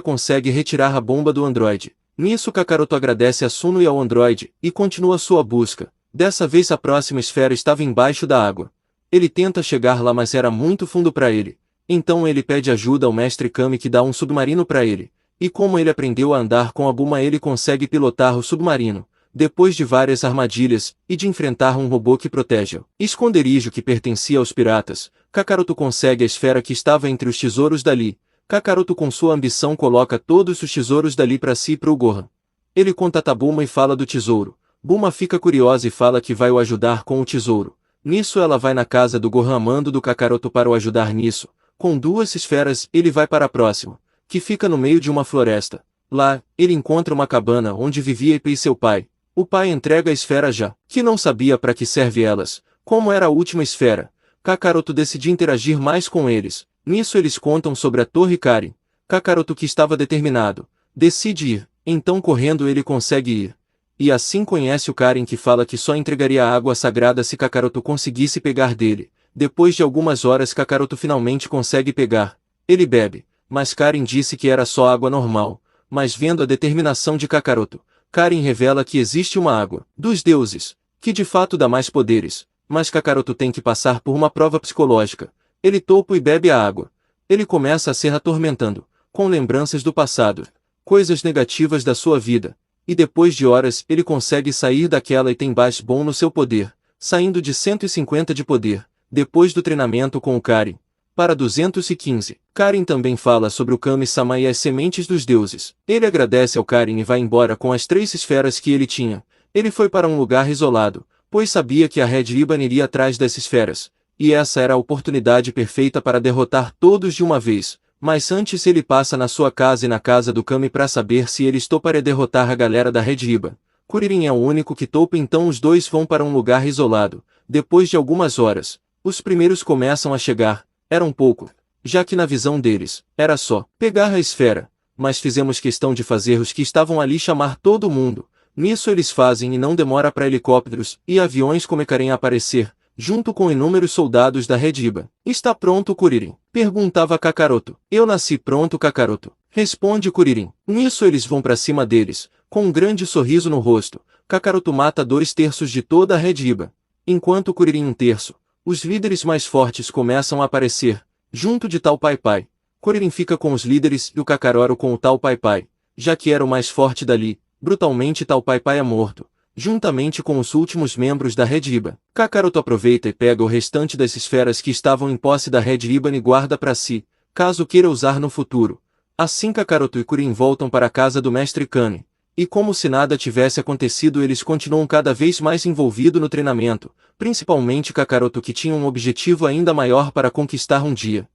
consegue retirar a bomba do Android. Nisso Kakaroto agradece a Suno e ao Android, e continua sua busca. Dessa vez a próxima esfera estava embaixo da água. Ele tenta chegar lá mas era muito fundo para ele. Então ele pede ajuda ao Mestre Kami que dá um submarino para ele. E como ele aprendeu a andar com a Bulma ele consegue pilotar o submarino. Depois de várias armadilhas, e de enfrentar um robô que protege o esconderijo que pertencia aos piratas, Kakaroto consegue a esfera que estava entre os tesouros dali. Kakaroto com sua ambição coloca todos os tesouros dali para si e pro Gohan. Ele contata Bulma e fala do tesouro. Bulma fica curiosa e fala que vai o ajudar com o tesouro. Nisso ela vai na casa do Gohan amando do Kakaroto para o ajudar nisso. Com 2 esferas, ele vai para a próxima, que fica no meio de uma floresta. Lá, ele encontra uma cabana onde vivia Ipei e seu pai. O pai entrega a esfera já, que não sabia para que serve elas. Como era a última esfera, Kakaroto decide interagir mais com eles. Nisso eles contam sobre a Torre Karin. Kakaroto que estava determinado, decide ir. Então correndo ele consegue ir. E assim conhece o Karin que fala que só entregaria a água sagrada se Kakaroto conseguisse pegar dele. Depois de algumas horas Kakaroto finalmente consegue pegar. Ele bebe. mas Karen disse que era só água normal. Mas vendo a determinação de Kakaroto, Karen revela que existe uma água dos deuses, que de fato dá mais poderes, mas Kakaroto tem que passar por uma prova psicológica. Ele topa e bebe a água. Ele começa a ser atormentando, com lembranças do passado, coisas negativas da sua vida, e depois de horas ele consegue sair daquela e tem base bom no seu poder, saindo de 150 de poder, depois do treinamento com o Karen, para 215. Karen também fala sobre o Kami-sama e as sementes dos deuses. Ele agradece ao Karen e vai embora com as 3 esferas que ele tinha. Ele foi para um lugar isolado, pois sabia que a Red Ribbon iria atrás das esferas, e essa era a oportunidade perfeita para derrotar todos de uma vez. Mas antes ele passa na sua casa e na casa do Kami para saber se eles toparem derrotar a galera da Red Ribbon. Kuririn é o único que topa, então os dois vão para um lugar isolado. Depois de algumas horas, os primeiros começam a chegar. Era um pouco, já que na visão deles, era só pegar a esfera. Mas fizemos questão de fazer os que estavam ali chamar todo mundo. Nisso eles fazem e não demora para helicópteros e aviões começarem a aparecer, junto com inúmeros soldados da Red Ribbon. Está pronto, Kuririn? Perguntava Kakaroto. Eu nasci pronto, Kakaroto. Responde Kuririn. Nisso eles vão para cima deles, com um grande sorriso no rosto. Kakaroto mata 2/3 de toda a Red Ribbon, enquanto Kuririn 1/3. Os líderes mais fortes começam a aparecer, junto de Tal Pai Pai. Kuririn fica com os líderes e o Kakaroro com o Tal Pai Pai, já que era o mais forte dali. Brutalmente Tal Pai Pai é morto, juntamente com os últimos membros da Red Ribbon. Kakaroto aproveita e pega o restante das esferas que estavam em posse da Red Ribbon e guarda para si, caso queira usar no futuro. Assim Kakaroto e Kuririn voltam para a casa do Mestre Kami. E como se nada tivesse acontecido, eles continuam cada vez mais envolvidos no treinamento, principalmente Kakaroto, que tinha um objetivo ainda maior para conquistar um dia.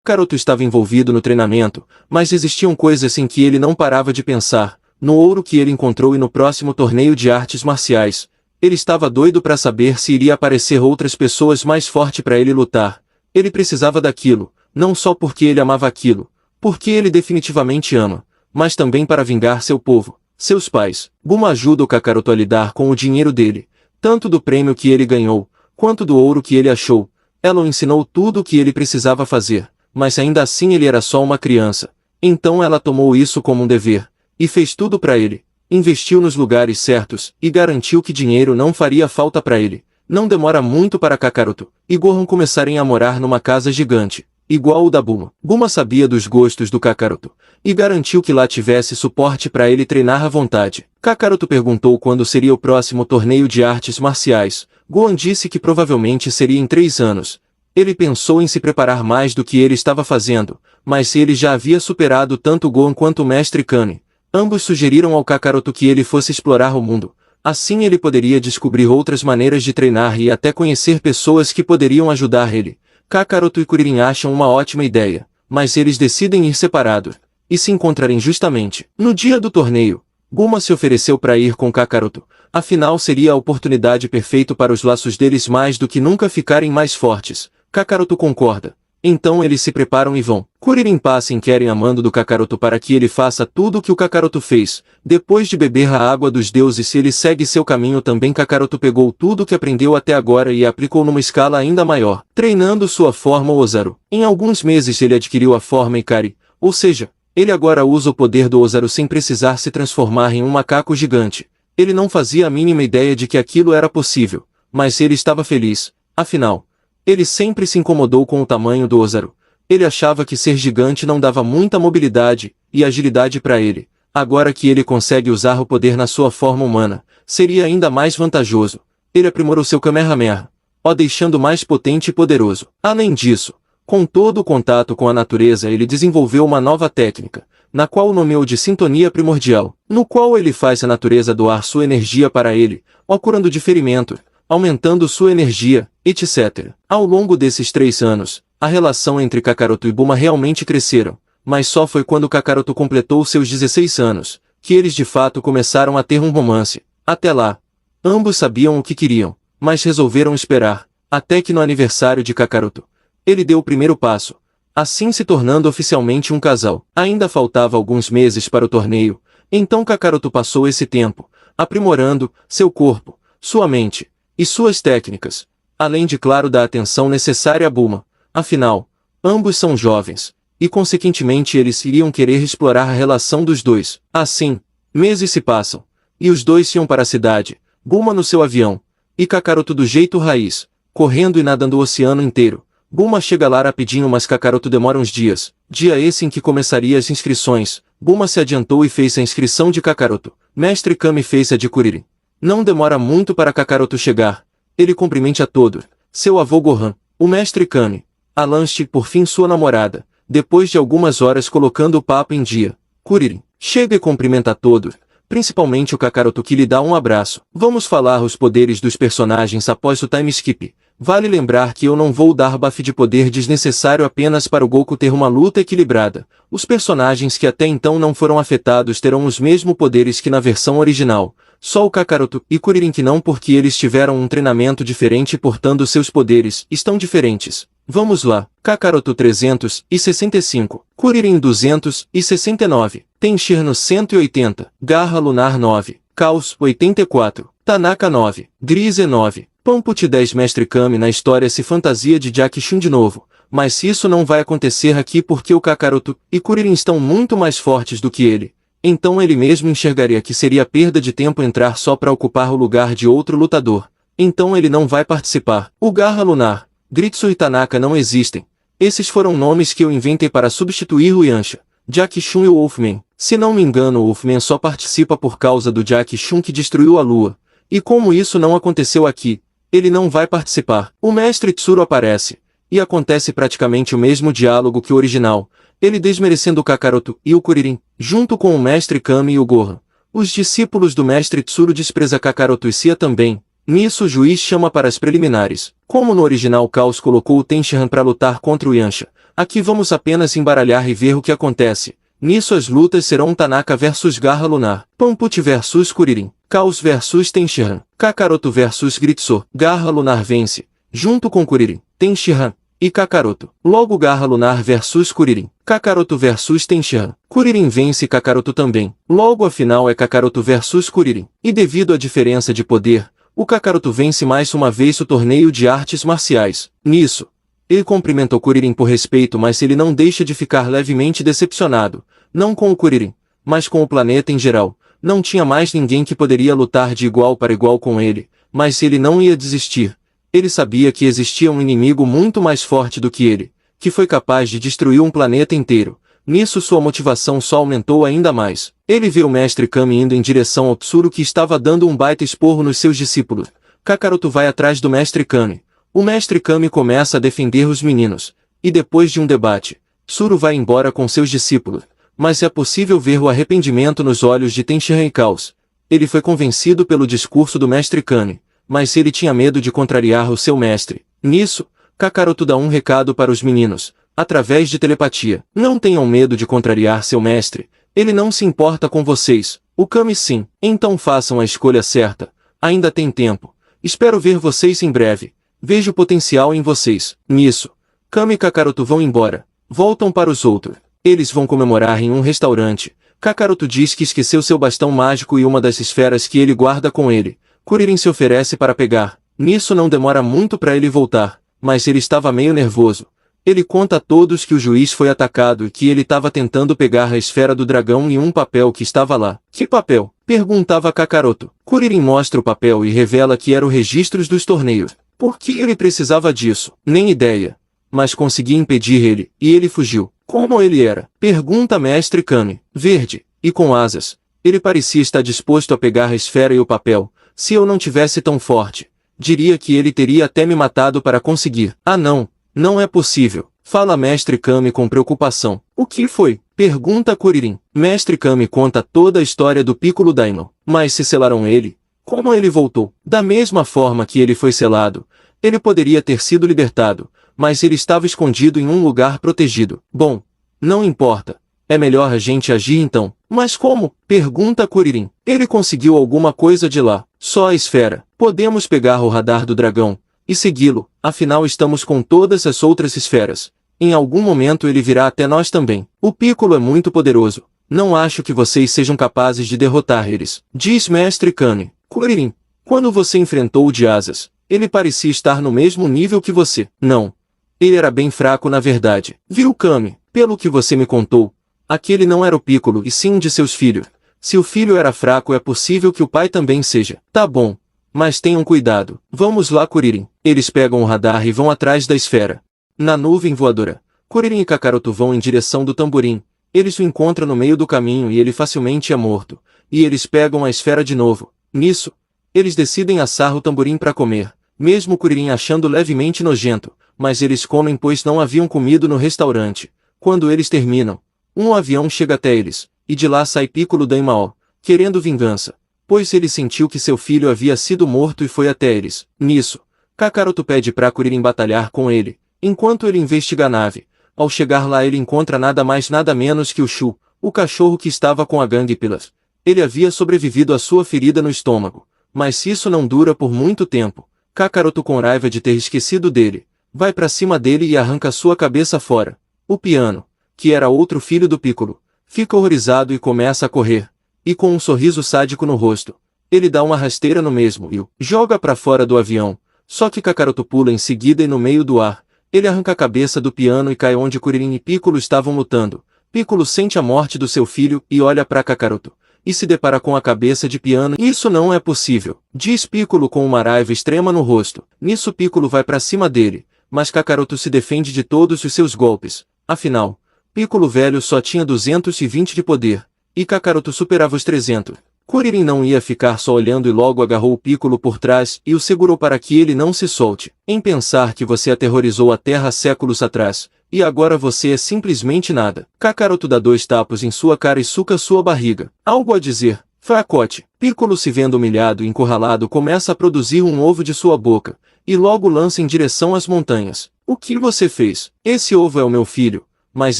Kakaroto estava envolvido no treinamento, mas existiam coisas em que ele não parava de pensar, no ouro que ele encontrou e no próximo torneio de artes marciais. Ele estava doido para saber se iria aparecer outras pessoas mais fortes para ele lutar. Ele precisava daquilo, não só porque ele amava aquilo, porque ele definitivamente ama, mas também para vingar seu povo. Seus pais. Bulma ajuda o Kakaroto a lidar com o dinheiro dele, tanto do prêmio que ele ganhou, quanto do ouro que ele achou. Ela o ensinou tudo o que ele precisava fazer, mas ainda assim ele era só uma criança. Então ela tomou isso como um dever, e fez tudo para ele. Investiu nos lugares certos, e garantiu que dinheiro não faria falta para ele. Não demora muito para Kakaroto e Gohan começarem a morar numa casa gigante, igual o da Bulma. Bulma sabia dos gostos do Kakaroto, e garantiu que lá tivesse suporte para ele treinar à vontade. Kakaroto perguntou quando seria o próximo torneio de artes marciais. Gohan disse que provavelmente seria em 3 anos. Ele pensou em se preparar mais do que ele estava fazendo, mas ele já havia superado tanto Gohan quanto o Mestre Kami. Ambos sugeriram ao Kakaroto que ele fosse explorar o mundo. Assim ele poderia descobrir outras maneiras de treinar e até conhecer pessoas que poderiam ajudar ele. Kakaroto e Kuririn acham uma ótima ideia, mas eles decidem ir separados e se encontrarem justamente no dia do torneio. Bulma se ofereceu para ir com Kakaroto, afinal seria a oportunidade perfeita para os laços deles mais do que nunca ficarem mais fortes. Kakaroto concorda. Então eles se preparam e vão. Kuririn passa em querem a mando do Kakaroto para que ele faça tudo o que o Kakaroto fez. Depois de beber a água dos deuses, ele segue seu caminho também. Kakaroto pegou tudo o que aprendeu até agora e aplicou numa escala ainda maior, treinando sua forma Ozaru. Em alguns meses ele adquiriu a forma Ikari, ou seja, ele agora usa o poder do Ozaru sem precisar se transformar em um macaco gigante. Ele não fazia a mínima ideia de que aquilo era possível, mas ele estava feliz. Afinal, ele sempre se incomodou com o tamanho do Ozaru. Ele achava que ser gigante não dava muita mobilidade e agilidade para ele. Agora que ele consegue usar o poder na sua forma humana, seria ainda mais vantajoso. Ele aprimorou seu Kamehameha, o deixando mais potente e poderoso. Além disso, com todo o contato com a natureza, ele desenvolveu uma nova técnica, na qual nomeou de sintonia primordial, no qual ele faz a natureza doar sua energia para ele, o curando de ferimento, aumentando sua energia, etc. Ao longo desses 3 anos, a relação entre Kakaroto e Bulma realmente cresceram, mas só foi quando Kakaroto completou seus 16 anos, que eles de fato começaram a ter um romance. Até lá, ambos sabiam o que queriam, mas resolveram esperar, até que no aniversário de Kakaroto, ele deu o primeiro passo, assim se tornando oficialmente um casal. Ainda faltava alguns meses para o torneio, então Kakaroto passou esse tempo, aprimorando seu corpo, sua mente, e suas técnicas, além de claro da atenção necessária a Bulma. Afinal, ambos são jovens, e consequentemente eles iriam querer explorar a relação dos dois. Assim, meses se passam, e os dois iam para a cidade, Bulma no seu avião, e Kakaroto do jeito raiz, correndo e nadando o oceano inteiro. Bulma chega lá rapidinho, mas Kakaroto demora uns dias, dia esse em que começaria as inscrições. Bulma se adiantou e fez a inscrição de Kakaroto. Mestre Kami fez a de Kuririn. Não demora muito para Kakaroto chegar. Ele cumprimente a todos, seu avô Gohan, o Mestre Kami, a Lanche, por fim sua namorada, depois de algumas horas colocando o papo em dia. Kuririn chega e cumprimenta a todos, principalmente o Kakaroto, que lhe dá um abraço. Vamos falar os poderes dos personagens após o time skip. Vale lembrar que eu não vou dar buff de poder desnecessário apenas para o Goku ter uma luta equilibrada. Os personagens que até então não foram afetados terão os mesmos poderes que na versão original. Só o Kakaroto e Kuririn que não, porque eles tiveram um treinamento diferente e portanto seus poderes estão diferentes. Vamos lá. Kakaroto 365, Kuririn 269, Tenshinhan 180, Garra Lunar 9, Caos 84, Tanaka 9, Grise 9, Pamput 10. Mestre Kami na história se fantasia de Jack Chun de novo, mas isso não vai acontecer aqui porque o Kakaroto e Kuririn estão muito mais fortes do que ele. Então ele mesmo enxergaria que seria perda de tempo entrar só para ocupar o lugar de outro lutador. Então ele não vai participar. O Garra Lunar, Gritsu e Tanaka não existem. Esses foram nomes que eu inventei para substituir o Yancha, Jack Chun e o Wolfman. Se não me engano, o Wolfman só participa por causa do Jack Chun que destruiu a lua. E como isso não aconteceu aqui, ele não vai participar. O Mestre Tsuru aparece, e acontece praticamente o mesmo diálogo que o original, ele desmerecendo o Kakaroto e o Kuririn, junto com o Mestre Kami e o Gohan. Os discípulos do Mestre Tsuru despreza Kakaroto e Sia também. Nisso o juiz chama para as preliminares. Como no original Caos colocou o Tenshinhan para lutar contra o Yancha, aqui vamos apenas embaralhar e ver o que acontece. Nisso as lutas serão Tanaka vs Garra Lunar, Pamput vs Kuririn, Caos vs Tenshinhan, Kakaroto vs Gritsu. Garra Lunar vence, junto com Kuririn, Tenshinhan e Kakaroto. Logo Garra Lunar vs Kuririn, Kakaroto vs Tenshinhan. Kuririn vence Kakaroto também. Logo a final é Kakaroto vs Kuririn. E devido à diferença de poder, o Kakaroto vence mais uma vez o torneio de artes marciais. Nisso, ele cumprimentou Kuririn por respeito, mas ele não deixa de ficar levemente decepcionado, não com o Kuririn, mas com o planeta em geral. Não tinha mais ninguém que poderia lutar de igual para igual com ele, mas ele não ia desistir. Ele sabia que existia um inimigo muito mais forte do que ele, que foi capaz de destruir um planeta inteiro. Nisso sua motivação só aumentou ainda mais. Ele vê o Mestre Kami indo em direção ao Tsuru, que estava dando um baita esporro nos seus discípulos. Kakaroto vai atrás do Mestre Kami. O Mestre Kami começa a defender os meninos, e depois de um debate, Tsuru vai embora com seus discípulos. Mas é possível ver o arrependimento nos olhos de Tenshinhan e Caos. Ele foi convencido pelo discurso do Mestre Kami, mas ele tinha medo de contrariar o seu mestre. Nisso, Kakaroto dá um recado para os meninos, através de telepatia. Não tenham medo de contrariar seu mestre, ele não se importa com vocês. O Kami sim. Então façam a escolha certa. Ainda tem tempo. Espero ver vocês em breve. Vejo potencial em vocês. Nisso, Kami e Kakaroto vão embora. Voltam para os outros. Eles vão comemorar em um restaurante. Kakaroto diz que esqueceu seu bastão mágico e uma das esferas que ele guarda com ele. Kuririn se oferece para pegar. Nisso não demora muito para ele voltar, mas ele estava meio nervoso. Ele conta a todos que o juiz foi atacado e que ele estava tentando pegar a esfera do dragão e um papel que estava lá. Que papel? Perguntava Kakaroto. Kuririn mostra o papel e revela que eram registros dos torneios. Por que ele precisava disso? Nem ideia. Mas consegui impedir ele, e ele fugiu. Como ele era? Pergunta Mestre Kami. Verde, e com asas. Ele parecia estar disposto a pegar a esfera e o papel. Se eu não tivesse tão forte, diria que ele teria até me matado para conseguir. Ah não, não é possível. Fala Mestre Kami com preocupação. O que foi? Pergunta Kuririn. Mestre Kami conta toda a história do Piccolo Daimon. Mas se selaram ele, como ele voltou? Da mesma forma que ele foi selado, ele poderia ter sido libertado, mas ele estava escondido em um lugar protegido. Bom, não importa. É melhor a gente agir então. Mas como? Pergunta Kuririn. Ele conseguiu alguma coisa de lá. Só a esfera. Podemos pegar o radar do dragão e segui-lo, afinal estamos com todas as outras esferas. Em algum momento ele virá até nós também. O Piccolo é muito poderoso. Não acho que vocês sejam capazes de derrotar eles. Diz Mestre Kami. Kuririn, quando você enfrentou o de asas, ele parecia estar no mesmo nível que você. Não. Ele era bem fraco na verdade. Viu Kami? Pelo que você me contou, aquele não era o Piccolo e sim um de seus filhos. Se o filho era fraco é possível que o pai também seja. Tá bom. Mas tenham cuidado. Vamos lá, Kuririn. Eles pegam o radar e vão atrás da esfera. Na nuvem voadora, Kuririn e Kakaroto vão em direção do tamborim. Eles o encontram no meio do caminho e ele facilmente é morto. E eles pegam a esfera de novo. Nisso, eles decidem assar o tamborim para comer, mesmo Kuririn achando levemente nojento, mas eles comem pois não haviam comido no restaurante. Quando eles terminam, um avião chega até eles, e de lá sai Piccolo Daimao, querendo vingança, pois ele sentiu que seu filho havia sido morto e foi até eles. Nisso, Kakaroto pede para Kuririn batalhar com ele, enquanto ele investiga a nave. Ao chegar lá ele encontra nada mais nada menos que o Shu, o cachorro que estava com a gangue Pillars. Ele havia sobrevivido à sua ferida no estômago, mas isso não dura por muito tempo. Kakaroto, com raiva de ter esquecido dele, vai para cima dele e arranca sua cabeça fora. O Piano, que era outro filho do Piccolo, fica horrorizado e começa a correr, e com um sorriso sádico no rosto, ele dá uma rasteira no mesmo e o joga para fora do avião. Só que Kakaroto pula em seguida e no meio do ar, ele arranca a cabeça do Piano e cai onde Kuririn e Piccolo estavam lutando. Piccolo sente a morte do seu filho e olha para Kakaroto, e se depara com a cabeça de Piano. Isso não é possível, diz Piccolo com uma raiva extrema no rosto. Nisso Piccolo vai para cima dele, mas Kakaroto se defende de todos os seus golpes. Afinal, Piccolo velho só tinha 220 de poder, e Kakaroto superava os 300. Kuririn não ia ficar só olhando e logo agarrou o Piccolo por trás e o segurou para que ele não se solte. Em pensar que você aterrorizou a Terra séculos atrás, e agora você é simplesmente nada. Kakaroto dá 2 tapos em sua cara e suca sua barriga. Algo a dizer, fracote. Piccolo, se vendo humilhado e encurralado, começa a produzir um ovo de sua boca, e logo lança em direção às montanhas. O que você fez? Esse ovo é o meu filho, mas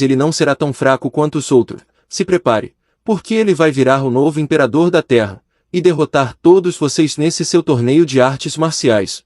ele não será tão fraco quanto os outros. Se prepare, porque ele vai virar o novo imperador da Terra, e derrotar todos vocês nesse seu torneio de artes marciais.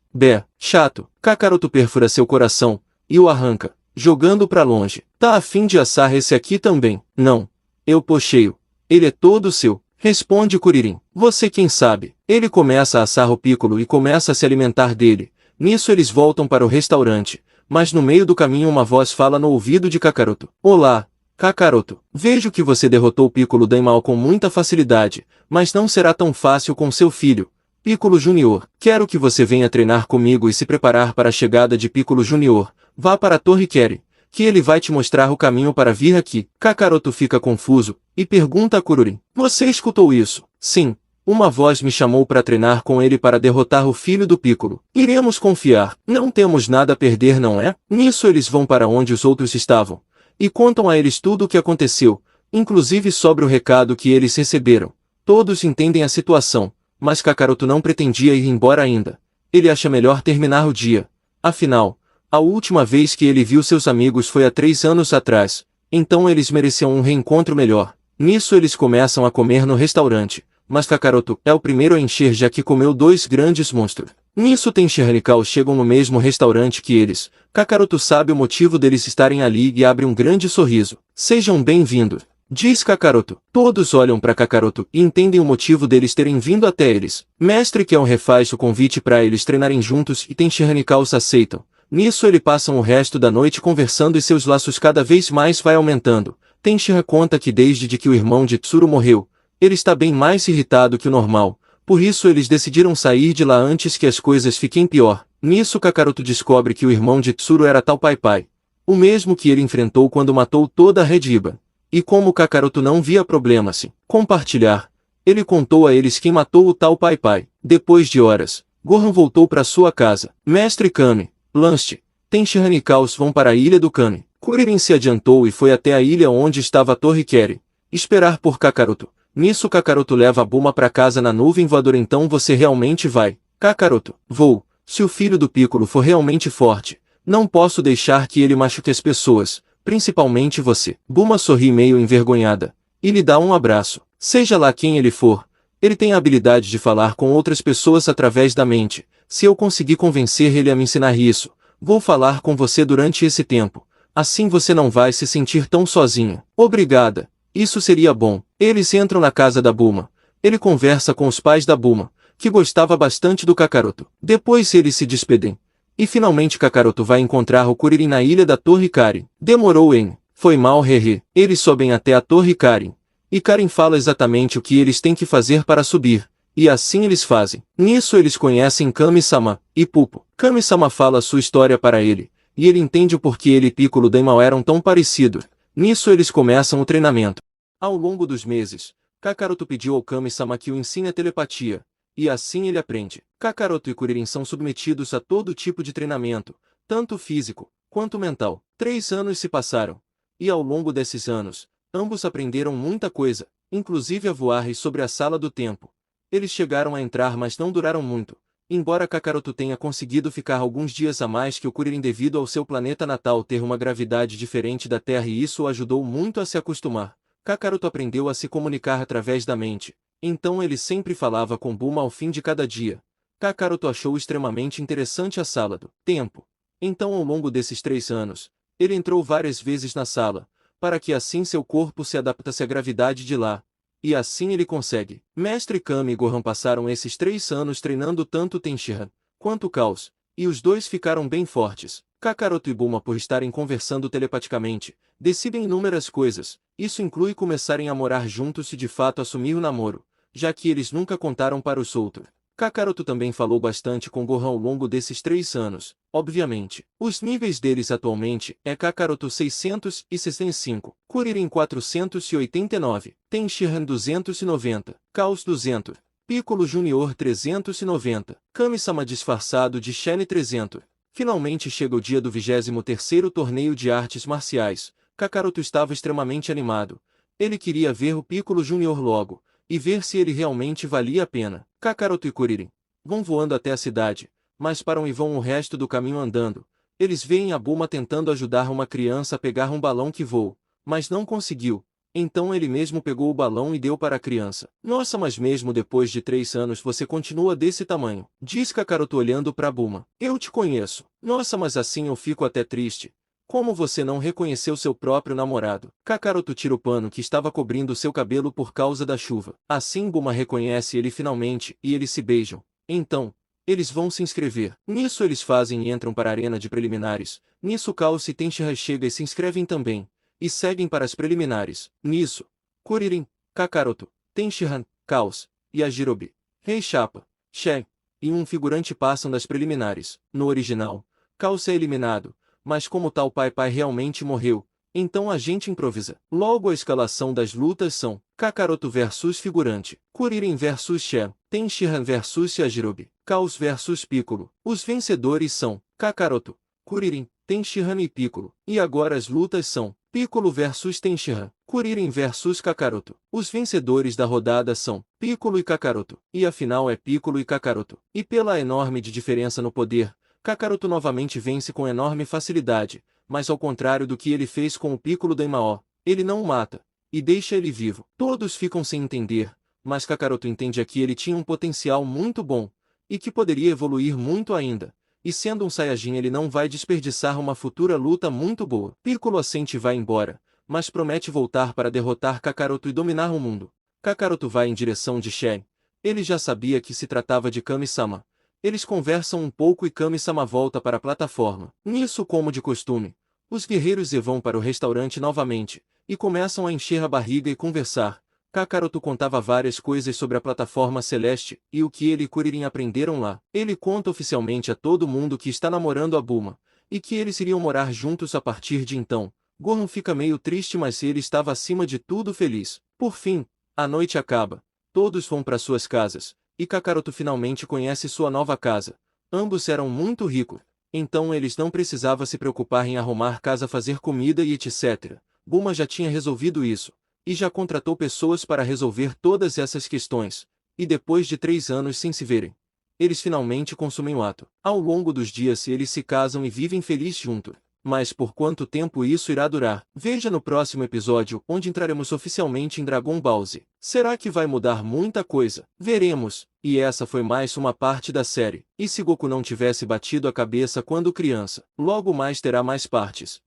Chato. Kakaroto perfura seu coração, e o arranca, jogando para longe. Tá a fim de assar esse aqui também? Não. Eu pocheio. Ele é todo seu. Responde Kuririn. Você quem sabe. Ele começa a assar o Piccolo e começa a se alimentar dele. Nisso eles voltam para o restaurante, mas no meio do caminho uma voz fala no ouvido de Kakaroto. Olá, Kakaroto. Vejo que você derrotou Piccolo Daimao com muita facilidade, mas não será tão fácil com seu filho, Piccolo Júnior. Quero que você venha treinar comigo e se preparar para a chegada de Piccolo Júnior. Vá para a Torre Keri, que ele vai te mostrar o caminho para vir aqui. Kakaroto fica confuso, e pergunta a Kuririn. Você escutou isso? Sim. Uma voz me chamou para treinar com ele para derrotar o filho do Piccolo. Iremos confiar. Não temos nada a perder, não é? Nisso eles vão para onde os outros estavam, e contam a eles tudo o que aconteceu, inclusive sobre o recado que eles receberam. Todos entendem a situação, mas Kakaroto não pretendia ir embora ainda. Ele acha melhor terminar o dia. Afinal, a última vez que ele viu seus amigos foi há 3 anos atrás, então eles mereciam um reencontro melhor. Nisso eles começam a comer no restaurante, mas Kakaroto é o primeiro a encher já que comeu 2 grandes monstros. Nisso Tenchi e Cal chegam no mesmo restaurante que eles. Kakaroto sabe o motivo deles estarem ali e abre um grande sorriso. Sejam bem-vindos, diz Kakaroto. Todos olham para Kakaroto e entendem o motivo deles terem vindo até eles. Mestre Keon refaz o convite para eles treinarem juntos e Tenchi e Cal aceitam. Nisso eles passam o resto da noite conversando e seus laços cada vez mais vai aumentando. Tenchi conta que desde que o irmão de Tsuru morreu, ele está bem mais irritado que o normal. Por isso eles decidiram sair de lá antes que as coisas fiquem pior. Nisso Kakaroto descobre que o irmão de Tsuru era tal Pai Pai, o mesmo que ele enfrentou quando matou toda a Red Ribbon. E como Kakaroto não via problema se compartilhar, ele contou a eles quem matou o tal Pai Pai. Depois de horas, Gohan voltou para sua casa. Mestre Kami, Lance, Tenchi e Caos vão para a ilha do Kami. Kuririn se adiantou e foi até a ilha onde estava a Torre Keri, esperar por Kakaroto. Nisso Kakaroto leva a Bulma para casa na nuvem voadora. Então você realmente vai? Kakaroto, vou. Se o filho do Piccolo for realmente forte, não posso deixar que ele machuque as pessoas, principalmente você. Bulma sorri meio envergonhada, e lhe dá um abraço. Seja lá quem ele for, ele tem a habilidade de falar com outras pessoas através da mente. Se eu conseguir convencer ele a me ensinar isso, vou falar com você durante esse tempo. Assim você não vai se sentir tão sozinha. Obrigada. Isso seria bom. Eles entram na casa da Bulma. Ele conversa com os pais da Bulma, que gostava bastante do Kakaroto. Depois eles se despedem. E finalmente Kakaroto vai encontrar o Kuririn na ilha da Torre Kari. Demorou, hein? Foi mal, hehe. Eles sobem até a torre Karin. E Karin fala exatamente o que eles têm que fazer para subir. E assim eles fazem. Nisso eles conhecem Kami-sama e Pupo. Kami-sama fala sua história para ele. E ele entende o porquê ele e Piccolo Daimao eram tão parecidos. Nisso eles começam o treinamento. Ao longo dos meses, Kakaroto pediu ao Kami-sama que o ensine a telepatia. E assim ele aprende. Kakaroto e Kuririn são submetidos a todo tipo de treinamento, tanto físico quanto mental. 3 anos se passaram. E ao longo desses anos, ambos aprenderam muita coisa, inclusive a voar e sobre a sala do tempo. Eles chegaram a entrar, mas não duraram muito. Embora Kakaroto tenha conseguido ficar alguns dias a mais que o Kuririn devido ao seu planeta natal ter uma gravidade diferente da Terra e isso o ajudou muito a se acostumar. Kakaroto aprendeu a se comunicar através da mente. Então ele sempre falava com Bulma ao fim de cada dia. Kakaroto achou extremamente interessante a sala do tempo. Então ao longo desses 3 anos, ele entrou várias vezes na sala, para que assim seu corpo se adaptasse à gravidade de lá. E assim ele consegue. Mestre Kami e Gohan passaram esses 3 anos treinando tanto Tenshinhan quanto Caos, e os dois ficaram bem fortes. Kakaroto e Bulma, por estarem conversando telepaticamente, decidem inúmeras coisas. Isso inclui começarem a morar juntos e de fato assumir o namoro, já que eles nunca contaram para os outros. Kakaroto também falou bastante com Gohan ao longo desses 3 anos, obviamente. Os níveis deles atualmente é Kakaroto 665, Kuririn 489, Tenshinhan 290, Caos 200, Piccolo Junior 390, Kami-sama disfarçado de Shen 300. Finalmente chega o dia do 23º torneio de artes marciais. Kakaroto estava extremamente animado. Ele queria ver o Piccolo Junior logo, e ver se ele realmente valia a pena. Kakaroto e Kuririn vão voando até a cidade, mas param e vão o resto do caminho andando. Eles veem a Bulma tentando ajudar uma criança a pegar um balão que voa, mas não conseguiu. Então ele mesmo pegou o balão e deu para a criança. Nossa, mas mesmo depois de 3 anos você continua desse tamanho, diz Kakaroto olhando para Bulma. Eu te conheço. Nossa, mas assim eu fico até triste. Como você não reconheceu seu próprio namorado? Kakaroto tira o pano que estava cobrindo seu cabelo por causa da chuva. Assim Bulma reconhece ele finalmente, e eles se beijam. Então, eles vão se inscrever. Nisso eles fazem e entram para a arena de preliminares. Nisso Caos e Tenshinhan chegam e se inscrevem também. E seguem para as preliminares. Nisso, Kuririn, Kakaroto, Tenshinhan, Caos, e a Jirobe, Rei Chapa, Shen, e um figurante passam das preliminares. No original, Caos é eliminado. Mas como tal Pai realmente morreu, então a gente improvisa. Logo a escalação das lutas são Kakaroto vs figurante, Kuririn vs Shen, Tenshinhan vs Yajirobe, Caos vs Piccolo. Os vencedores são Kakaroto, Kuririn, Tenshinhan e Piccolo. E agora as lutas são Piccolo vs Tenshinhan, Kuririn vs Kakaroto. Os vencedores da rodada são Piccolo e Kakaroto. E a final é Piccolo e Kakaroto. E pela enorme diferença no poder, Kakaroto novamente vence com enorme facilidade, mas ao contrário do que ele fez com o Piccolo Daimao, ele não o mata, e deixa ele vivo. Todos ficam sem entender, mas Kakaroto entende que ele tinha um potencial muito bom, e que poderia evoluir muito ainda, e sendo um Saiyajin ele não vai desperdiçar uma futura luta muito boa. Piccolo assente e vai embora, mas promete voltar para derrotar Kakaroto e dominar o mundo. Kakaroto vai em direção de Shen. Ele já sabia que se tratava de Kami-sama. Eles conversam um pouco e Kami-sama volta para a plataforma. Nisso, como de costume, os guerreiros vão para o restaurante novamente, e começam a encher a barriga e conversar. Kakaroto contava várias coisas sobre a plataforma celeste, e o que ele e Kuririn aprenderam lá. Ele conta oficialmente a todo mundo que está namorando a Bulma, e que eles iriam morar juntos a partir de então. Gohan fica meio triste, mas ele estava acima de tudo feliz. Por fim, a noite acaba. Todos vão para suas casas. E Kakaroto finalmente conhece sua nova casa. Ambos eram muito ricos, então eles não precisavam se preocupar em arrumar casa, fazer comida e etc. Bulma já tinha resolvido isso, e já contratou pessoas para resolver todas essas questões, e depois de 3 anos sem se verem, eles finalmente consumem o ato. Ao longo dos dias eles se casam e vivem felizes juntos. Mas por quanto tempo isso irá durar? Veja no próximo episódio, onde entraremos oficialmente em Dragon Ball Z. Será que vai mudar muita coisa? Veremos. E essa foi mais uma parte da série. E se Goku não tivesse batido a cabeça quando criança? Logo mais terá mais partes.